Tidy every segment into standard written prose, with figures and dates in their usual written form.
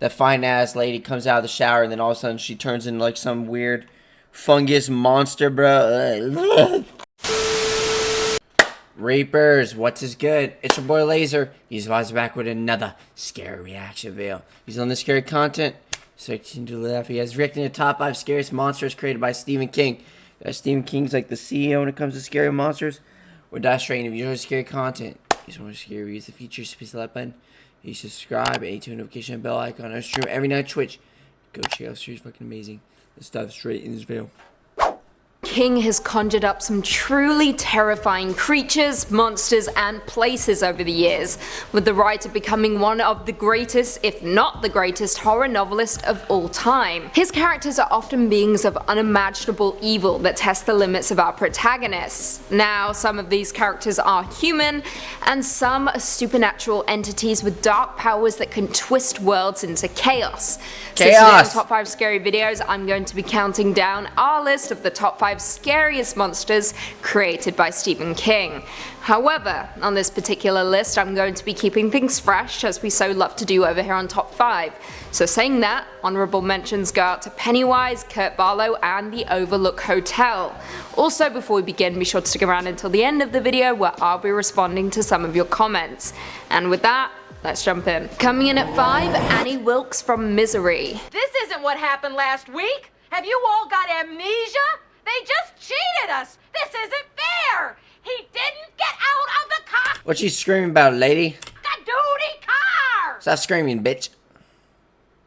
that fine ass lady comes out of the shower and then all of a sudden she turns into like some weird fungus monster, bro. Reapers, what's his good? It's your boy Laser. He's back with another scary reaction video. He's on the scary content. So to laugh. He has reacting to top 5 scariest monsters created by Stephen King. Stephen King's like the CEO when it comes to scary monsters. We're dive straight. If you enjoy scary content, you want to scary reviews, the features, please like button. You subscribe, and turn notification bell icon. I stream every night Twitch. Go check out Scariest, fucking amazing. Let's dive straight in this video. King has conjured up some truly terrifying creatures, monsters, and places over the years, with the right of becoming one of the greatest, if not the greatest, horror novelist of all time. His characters are often beings of unimaginable evil that test the limits of our protagonists. Now, some of these characters are human, and some are supernatural entities with dark powers that can twist worlds into chaos. So today on Top 5 Scary Videos, I'm going to be counting down our list of the top 5 scariest monsters created by Stephen King. However, on this particular list, I'm going to be keeping things fresh, as we so love to do over here on Top 5. So saying that, honorable mentions go out to Pennywise, Kurt Barlow, and the Overlook Hotel. Also, before we begin, be sure to stick around until the end of the video, where I'll be responding to some of your comments. And with that, let's jump in. Coming in at 5, Annie Wilkes from Misery. This isn't what happened last week. Have you all got amnesia? They just cheated us. This isn't fair. He didn't get out of the car. What you screaming about, lady? The duty car. Stop screaming, bitch.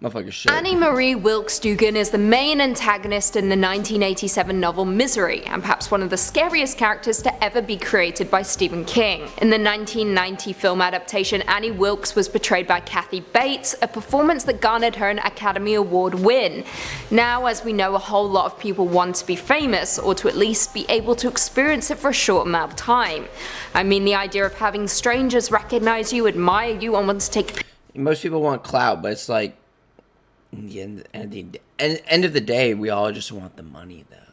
Motherfucker shit. Annie Marie Wilkes Dugan is the main antagonist in the 1987 novel Misery, and perhaps one of the scariest characters to ever be created by Stephen King. In the 1990 film adaptation, Annie Wilkes was portrayed by Kathy Bates, a performance that garnered her an Academy Award win. Now, as we know, a whole lot of people want to be famous, or to at least be able to experience it for a short amount of time. I mean, the idea of having strangers recognize you, admire you, and want to take Most people want clout, but it's like, at the end of the day, we all just want the money, though.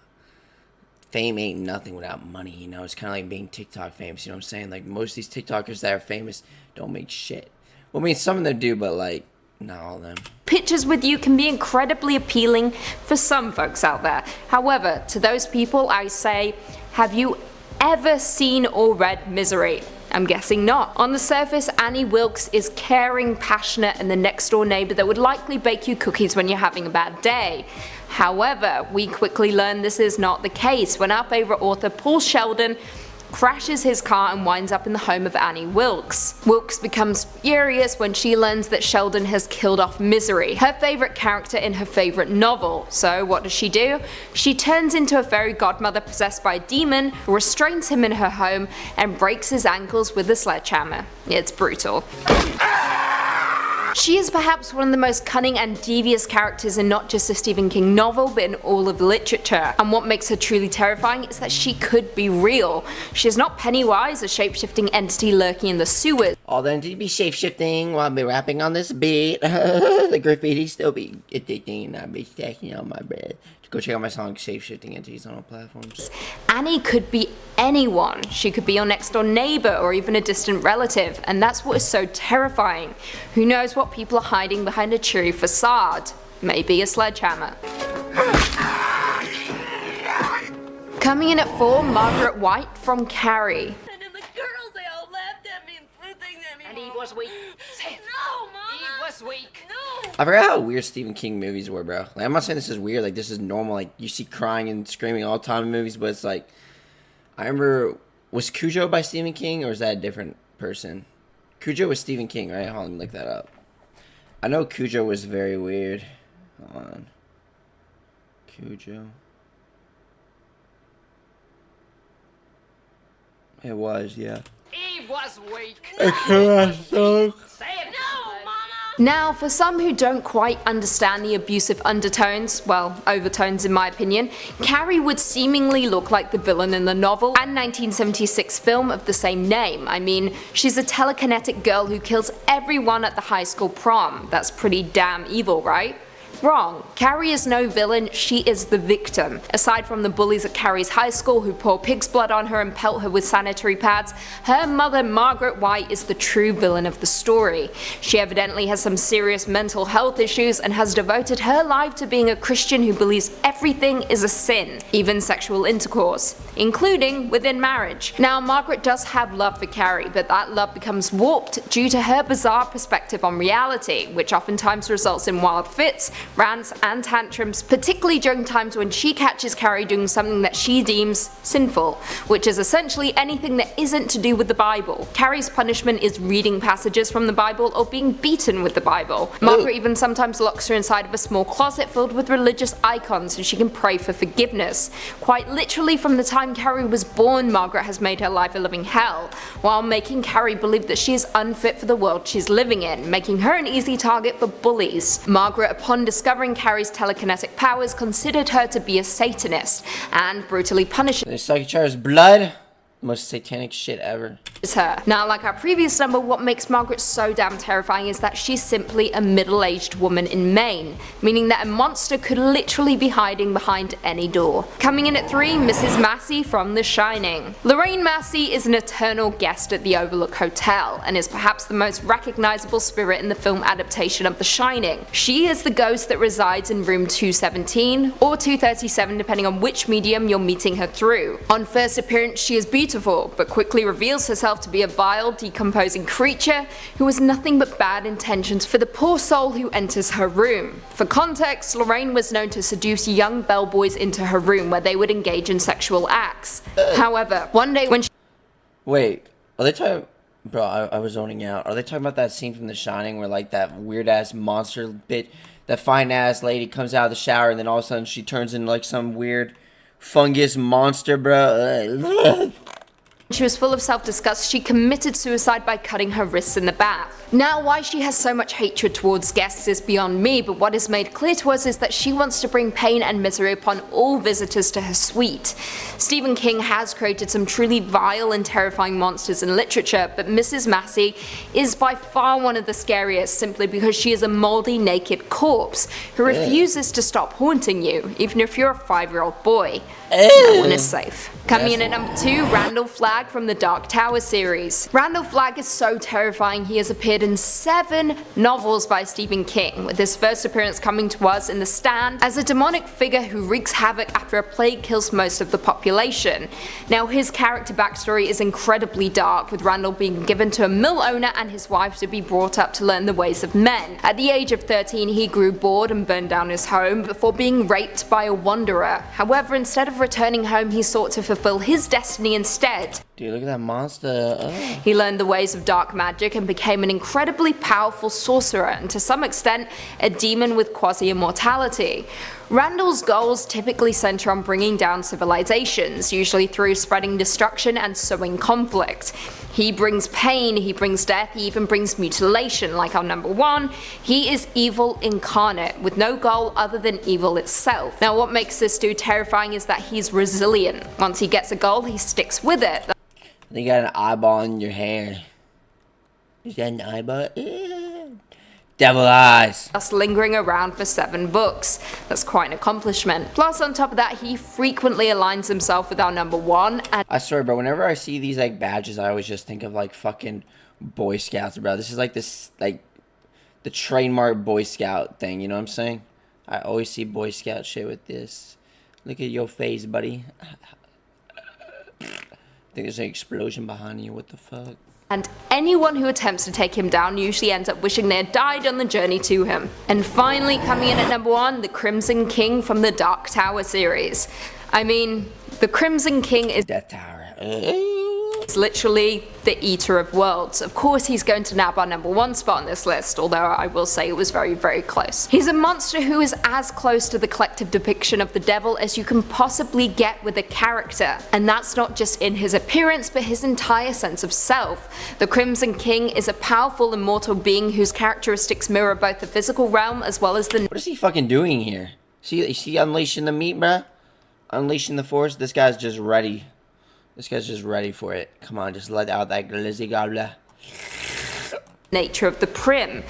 Fame ain't nothing without money, you know? It's kind of like being TikTok famous, you know what I'm saying? Like, most of these TikTokers that are famous don't make shit. Well, I mean, some of them do, but, like, not all of them. Pictures with you can be incredibly appealing for some folks out there. However, to those people, I say, have you ever seen or read Misery? I'm guessing not. On the surface, Annie Wilkes is caring, passionate, and the next door neighbor that would likely bake you cookies when you're having a bad day. However, we quickly learn this is not the case when our favorite author, Paul Sheldon, crashes his car and winds up in the home of Annie Wilkes. Wilkes becomes furious when she learns that Sheldon has killed off Misery, her favorite character in her favorite novel. So what does she do? She turns into a fairy godmother possessed by a demon, restrains him in her home, and breaks his ankles with a sledgehammer. It's brutal. She is perhaps one of the most cunning and devious characters in not just a Stephen King novel, but in all of literature. And what makes her truly terrifying is that she could be real. She is not Pennywise, a shape-shifting entity lurking in the sewers. All the entity be shape-shifting while I be rapping on this beat. The graffiti still be addicting and I be stacking on my bread. Go check out my song Shape-Shifting Entities on all platforms. Annie could be anyone. She could be your next door neighbor or even a distant relative, and that's what is so terrifying. Who knows what people are hiding behind a cheery facade? Maybe a sledgehammer. Coming in at 4, Margaret White from Carrie. And then the girls, they all laughed at me and threw things at me. And he was weak. Say it. No, Mama. He was weak. No. I forgot how weird Stephen King movies were, bro. Like, I'm not saying this is weird, like, this is normal, like, you see crying and screaming all the time in movies, but it's like, I remember, was 𝐂𝐤𝐿 by Stephen King, or is that a different person? 𝐂𝐤𝐿 was Stephen King, right? Hold on, let me look that up. I know 𝐂𝐤𝐿 was very weird. Hold on. 𝐂𝐤𝐿. It was, yeah. He was weak. Say it. No, Mama. Now, for some who don't quite understand the abusive undertones, well, overtones in my opinion, Carrie would seemingly look like the villain in the novel and 1976 film of the same name. I mean, she's a telekinetic girl who kills everyone at the high school prom. That's pretty damn evil, right? Wrong. Carrie is no villain, she is the victim. Aside from the bullies at Carrie's high school who pour pig's blood on her and pelt her with sanitary pads, her mother Margaret White is the true villain of the story. She evidently has some serious mental health issues and has devoted her life to being a Christian who believes everything is a sin, even sexual intercourse, including within marriage. Now, Margaret does have love for Carrie, but that love becomes warped due to her bizarre perspective on reality, which oftentimes results in wild fits, rants, and tantrums, particularly during times when she catches Carrie doing something that she deems sinful, which is essentially anything that isn't to do with the Bible. Carrie's punishment is reading passages from the Bible or being beaten with the Bible. Margaret even sometimes locks her inside of a small closet filled with religious icons so she can pray for forgiveness. Quite literally, from the time Carrie was born, Margaret has made her life a living hell, while making Carrie believe that she is unfit for the world she's living in, making her an easy target for bullies. Margaret, upon discovering Carrie's telekinetic powers, considered her to be a Satanist, and brutally punished They suck each other's blood. Most satanic shit ever. her. Now, like our previous number, what makes Margaret so damn terrifying is that she's simply a middle-aged woman in Maine, meaning that a monster could literally be hiding behind any door. Coming in at 3, Mrs. Massey from The Shining. Lorraine Massey is an eternal guest at the Overlook Hotel, and is perhaps the most recognizable spirit in the film adaptation of The Shining. She is the ghost that resides in room 217, or 237 depending on which medium you're meeting her through. On first appearance, she is beautiful, but quickly reveals herself to be a vile, decomposing creature who has nothing but bad intentions for the poor soul who enters her room. For context, Lorraine was known to seduce young bellboys into her room where they would engage in sexual acts. However, one day when she Wait, are they talking... Bro, I was zoning out. Are they talking about that scene from The Shining where, like, that weird-ass monster bit, that fine-ass lady comes out of the shower and then all of a sudden she turns into, like, some weird fungus monster, bro? she was full of self-disgust, she committed suicide by cutting her wrists in the bath. Now, why she has so much hatred towards guests is beyond me, but what is made clear to us is that she wants to bring pain and misery upon all visitors to her suite. Stephen King has created some truly vile and terrifying monsters in literature, but Mrs. Massey is by far one of the scariest simply because she is a moldy, naked corpse who refuses to stop haunting you, even if you're a 5-year-old boy. No one is safe. Coming in at number 2, Randall Flagg from the Dark Tower series. Randall Flagg is so terrifying he has appeared in 7 novels by Stephen King, with his first appearance coming to us in The Stand as a demonic figure who wreaks havoc after a plague kills most of the population. Now, his character backstory is incredibly dark, with Randall being given to a mill owner and his wife to be brought up to learn the ways of men. At the age of 13, he grew bored and burned down his home before being raped by a wanderer. However, instead of returning home, he sought to fulfill his destiny instead. Dude, look at that monster. Oh. He learned the ways of dark magic and became an incredibly powerful sorcerer and to some extent a demon with quasi-immortality. Randall's goals typically center on bringing down civilizations, usually through spreading destruction and sowing conflict. He brings pain, he brings death, he even brings mutilation, like our number 1. He is evil incarnate, with no goal other than evil itself. Now, what makes this dude terrifying is that he's resilient. Once he gets a goal, he sticks with it. I think you got an eyeball in your hair. Is that an eyeball? Devil eyes. Thus lingering around for 7 books. That's quite an accomplishment. Plus, on top of that, he frequently aligns himself with our number 1, and I swear, bro, whenever I see these, like, badges, I always just think of, like, fucking Boy Scouts, bro. This is, like, the trademark Boy Scout thing, you know what I'm saying? I always see Boy Scout shit with this. Look at your face, buddy. I think there's an explosion behind you. What the fuck? and anyone who attempts to take him down usually ends up wishing they had died on the journey to him. And finally, coming in at number 1, the Crimson King from the Dark Tower series. I mean, the Crimson King is Death Tower. literally the eater of worlds. Of course he's going to nab our number 1 spot on this list, although I will say it was very, very close. He's a monster who is as close to the collective depiction of the devil as you can possibly get with a character. And that's not just in his appearance, but his entire sense of self. The Crimson King is a powerful immortal being whose characteristics mirror both the physical realm as well as the What is he fucking doing here? Is he unleashing the meat, bruh? Unleashing the force? This guy's just ready. This guy's just ready for it. Come on, just let out that glizzy gobbler. nature of the Prim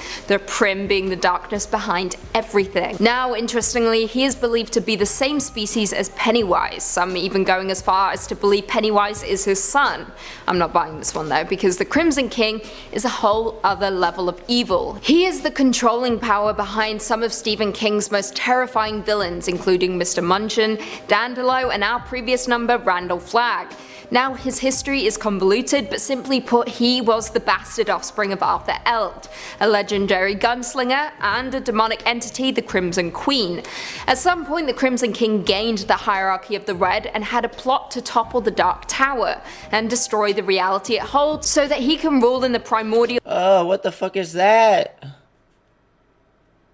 being the darkness behind everything. Now, interestingly, he is believed to be the same species as Pennywise, some even going as far as to believe Pennywise is his son. I'm not buying this one though, because the Crimson King is a whole other level of evil. He is the controlling power behind some of Stephen King's most terrifying villains, including Mr. Munchin, Dandelion, and our previous number, Randall Flagg. Now, his history is convoluted, but simply put, he was the bastard offspring of Arthur Eld, a legendary gunslinger, and a demonic entity, the Crimson Queen. At some point, the Crimson King gained the hierarchy of the Red and had a plot to topple the Dark Tower and destroy the reality it holds so that he can rule in the primordial— Oh, what the fuck is that?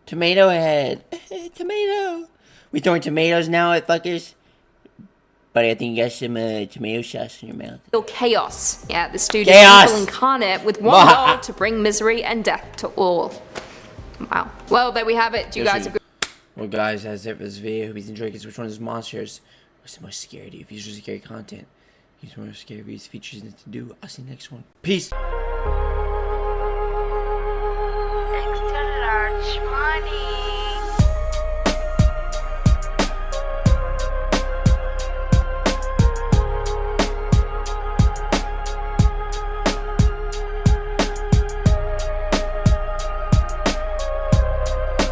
Tomato head. Tomato. We throwing tomatoes now at fuckers? Buddy, I think you got some tomato sauce in your mouth. chaos. Yeah, this dude Chaos. is evil incarnate with one goal: to bring misery and death to all. Wow. Well, there we have it. Do you guys agree? Well, guys, that's it for this video. Hope you enjoyed. Which one of these monsters was the most scary to you? If you usually scary content, use more scary videos, features, and to do. I'll see you next one. Peace. Extra large money.